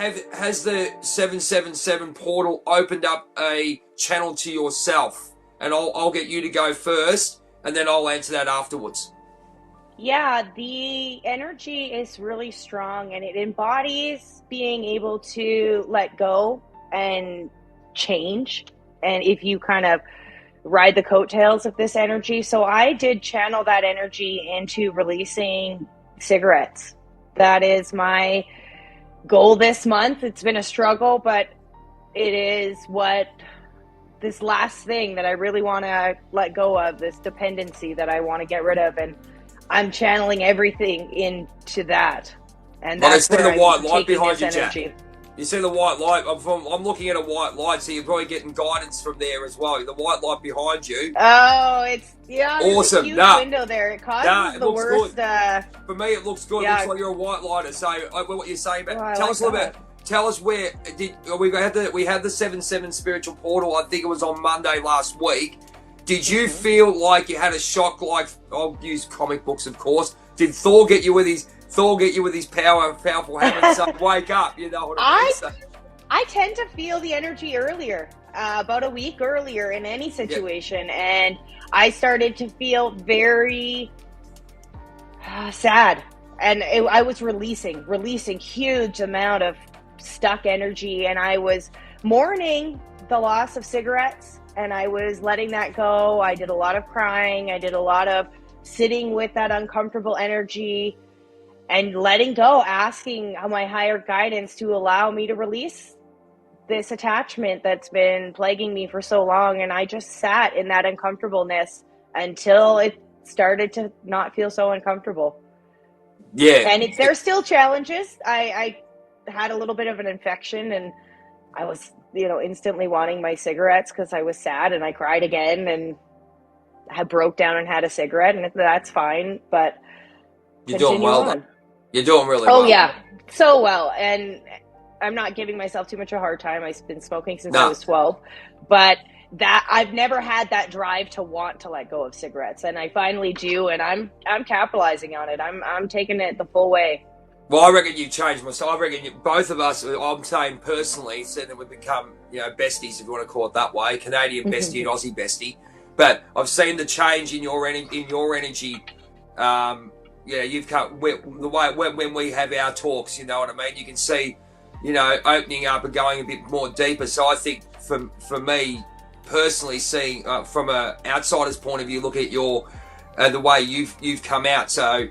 has the 777 portal opened up a channel to yourself? And I'll get you to go first, and then I'll answer that afterwards. Yeah, the energy is really strong and it embodies being able to let go and change. And if you kind of ride the coattails of this energy. So I did channel that energy into releasing cigarettes. That is my goal this month. It's been a struggle, but it is what this last thing that I really want to let go of, this dependency that I want to get rid of. And I'm channeling everything into that. And that's where the white I'm light taking behind this you, energy. Jack. You see the white light? I'm looking at a white light, so you're probably getting guidance from there as well. The white light behind you. Oh, it's awesome. There's a huge window there. It causes the worst. For me, it looks good. It looks like you're a white lighter. So what you're saying about? Tell us a little bit. Tell us where we had the 7/7 spiritual portal. I think it was on Monday last week. Did you feel like you had a shock? Like, I'll use comic books, of course. Did Thor get you with his powerful hammer and say, "Wake up"? You know what I mean? I tend to feel the energy earlier, about a week earlier in any situation, and I started to feel very sad, and I was releasing huge amount of stuck energy, and I was mourning the loss of cigarettes, and I was letting that go. I did a lot of crying. I did a lot of sitting with that uncomfortable energy and letting go, asking my higher guidance to allow me to release this attachment that's been plaguing me for so long. And I just sat in that uncomfortableness until it started to not feel so uncomfortable. Yeah. And there's still challenges. I had a little bit of an infection, and I was, instantly wanting my cigarettes because I was sad, and I cried again, and I broke down and had a cigarette, and that's fine. But you're doing well, though. You're doing really well. Oh yeah, so well. And I'm not giving myself too much of a hard time. I've been smoking since I was 12, but that I've never had that drive to want to let go of cigarettes, and I finally do, and I'm capitalizing on it. I'm taking it the full way. Well, I reckon you've changed myself. I reckon both of us, I'm saying personally, said that we've become, besties, if you want to call it that way, Canadian bestie and Aussie bestie. But I've seen the change in your energy. You've come the way when we have our talks. You know what I mean? You can see, opening up and going a bit more deeper. So I think for me personally, seeing from an outsider's point of view, look at your the way you've come out. So.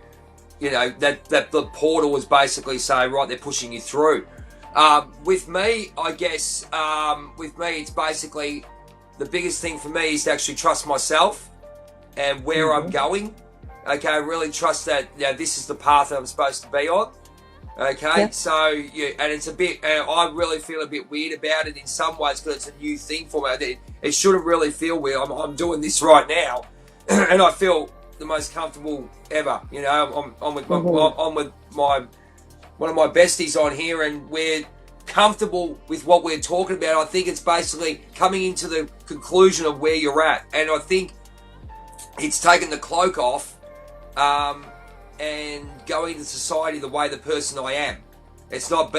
That the portal was basically saying, right, they're pushing you through. With me, I guess, it's basically the biggest thing for me is to actually trust myself and where I'm going. Okay, I really trust that this is the path that I'm supposed to be on. Okay, so and it's a bit, I really feel a bit weird about it in some ways because it's a new thing for me. It shouldn't really feel weird. I'm doing this right now, and I feel the most comfortable ever. I'm with my one of my besties on here, and we're comfortable with what we're talking about. I think it's basically coming into the conclusion of where you're at, and I think it's taken the cloak off and going into society the way the person I am. It's not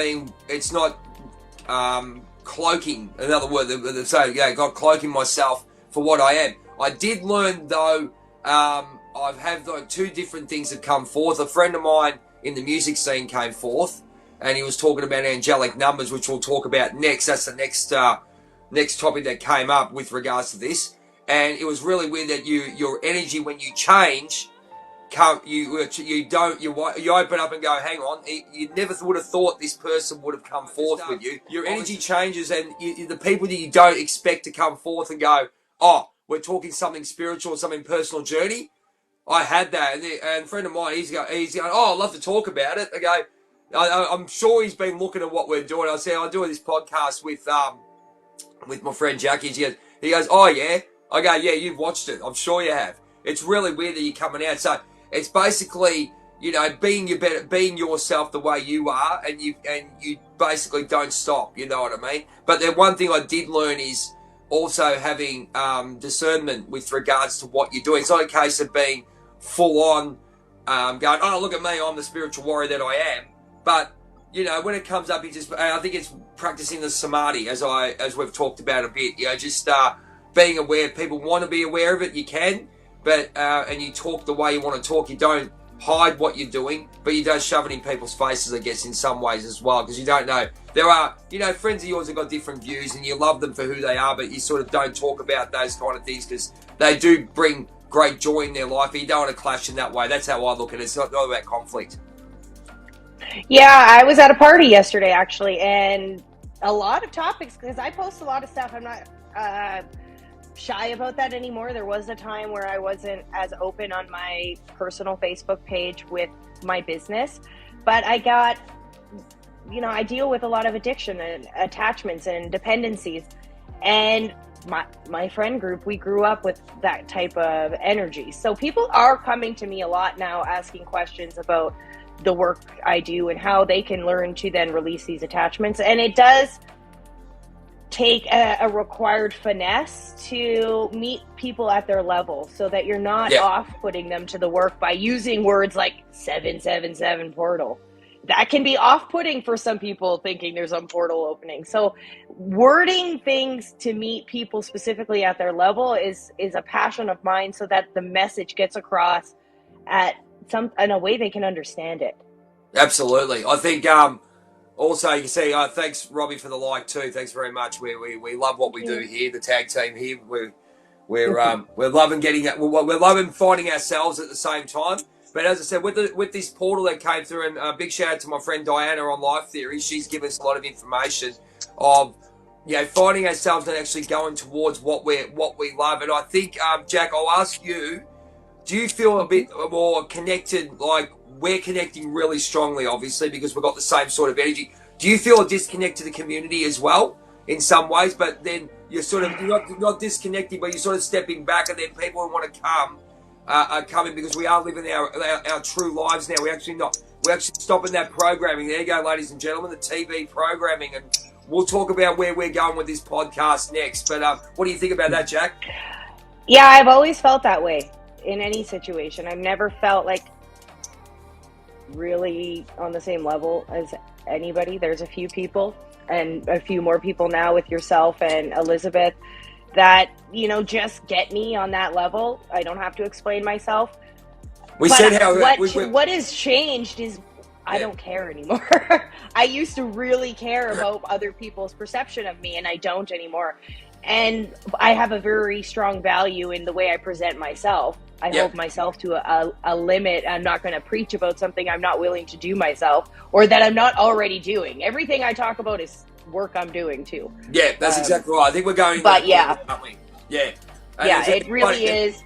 cloaking, another word, cloaking myself for what I am. I did learn though, I've had two different things that come forth. A friend of mine in the music scene came forth, and he was talking about angelic numbers, which we'll talk about next. That's the next topic that came up with regards to this. And it was really weird that your energy when you change, you open up and go, hang on, you never would have thought this person would have come forth with you. Your energy changes, and the people that you don't expect to come forth and go, oh, we're talking something spiritual, something personal journey. I had that, and a friend of mine, he's going, oh, I'd love to talk about it. I go, I'm sure he's been looking at what we're doing. I said, I do this podcast with my friend Jackie. He goes, oh yeah. I go, yeah, you've watched it. I'm sure you have. It's really weird that you're coming out. So it's basically, being yourself the way you are, and you basically don't stop. You know what I mean? But the one thing I did learn is also having discernment with regards to what you're doing. It's not a case of being full on going, oh, look at me, I'm the spiritual warrior that I am. But you know, when it comes up, I think it's practicing the samadhi, as we've talked about a bit. You know, just being aware. If people want to be aware of it, you can, but and you talk the way you want to talk. You don't hide what you're doing, but you don't shove it in people's faces, I guess, in some ways as well, because you don't know. There are, you know, friends of yours have got different views, and you love them for who they are, but you sort of don't talk about those kind of things because they do bring great joy in their life, but you don't want to clash in that way. That's how I look at it. It's not about conflict. Yeah, I was at a party yesterday, actually, and a lot of topics, because I post a lot of stuff. I'm not shy about that anymore. There was a time where I wasn't as open on my personal Facebook page with my business, but I got, you know, I deal with a lot of addiction and attachments and dependencies, and my friend group, we grew up with that type of energy. So people are coming to me a lot now asking questions about the work I do and how they can learn to then release these attachments. And it does take a required finesse to meet people at their level so that you're not off-putting them to the work by using words like 777 portal. That can be off-putting for some people thinking there's a portal opening. So wording things to meet people specifically at their level is a passion of mine, so that the message gets across in a way they can understand it. Absolutely. I think also you can see, thanks Robbie for the like too. Thanks very much. We love what we do here, the tag team here. We're loving getting it. We're loving finding ourselves at the same time. But as I said, with this portal that came through, and a big shout out to my friend Diana on Life Theory, she's given us a lot of information of, you know, finding ourselves and actually going towards what we love. And I think, Jack, I'll ask you, do you feel a bit more connected? Like, we're connecting really strongly, obviously, because we've got the same sort of energy. Do you feel a disconnect to the community as well in some ways? But then you're not disconnecting, but you're sort of stepping back, and then people who want to come are coming, because we are living our true lives now. We're actually stopping that programming. There you go, ladies and gentlemen, the TV programming, and we'll talk about where we're going with this podcast next. But what do you think about that, Jack? Yeah, I've always felt that way in any situation. I've never felt like really on the same level as anybody. There's a few people, and a few more people now with yourself and Elizabeth, that, you know, just get me on that level. I don't have to explain myself. What has changed is I don't care anymore. I used to really care about other people's perception of me, and I don't anymore. And I have a very strong value in the way I present myself. I hold myself to a limit. I'm not going to preach about something I'm not willing to do myself, or that I'm not already doing. Everything I talk about is work I'm doing too. Yeah, that's exactly right. I think we're going. But yeah, aren't we? Yeah. Yeah, it really is.